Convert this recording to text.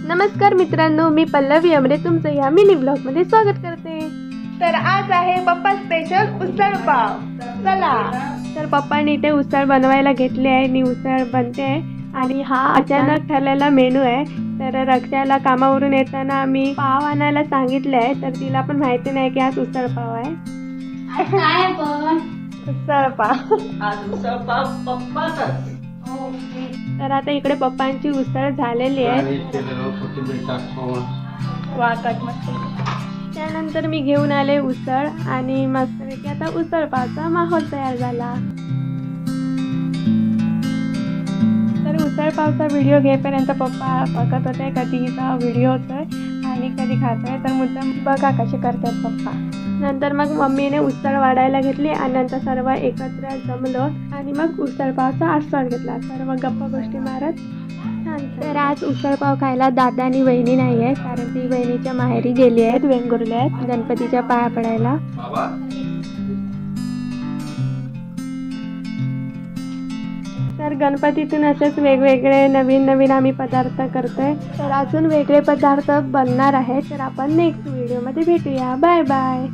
नमस्कार मित्रांनो, मी पल्लवी अमरे तुमचं या मिनी ब्लॉगमध्ये स्वागत करते। तर आज आहे पप्पा स्पेशल उसळ पाव। चला तर पप्पांनी इथे उसळ बनवायला घेतली आहे आणि उसळ बनते आहे आणि हा अचानक ठरलेला मेनू आहे। तर रक्षाला कामावरून येताना आम्ही पाव आणायला सांगितले आहे, तर तिला पण माहिती नाही की आज उसळ पाव आहे। काय पण उसळ पाव आज उसळ पाव पप्पाचाच। तर आता इकडे पप्पांची उसळ झालेली आहे। वाकट मस्त। त्यानंतर मी घेऊन आले उसळ आणि मस्तपैकी आता उसळ पावचा माहोल तयार झाला। तर उसळ पावचा व्हिडिओ घेईपर्यंत पप्पा बघत होते कधीचा व्हिडिओ होतोय आणि कधी खातोय, तर मुद्दाम बघा कसे करतात पप्पा। नंतर मग मम्मीने उसळ वाढायला घेतली आणि नंतर सर्व एकत्र जमलो आणि मग उसळ पावचा आस्वाद घेतला, सर्व गप्पा गोष्टी मारत। तर आज उसळ पाव खायला दादा आणि वहिनी नाही आहे, कारण ती वहिनीच्या माहेरी गेली आहेत, वेंगुर्ले आहेत गणपतीच्या पाया पडायला। तर गणपतीतून असेच वेगवेगळे नवीन नवीन आम्ही पदार्थ करतोय, तर अजून वेगळे पदार्थ बनणार आहेत। तर आपण नेक्स्ट व्हिडिओमध्ये भेटूया। Bye bye.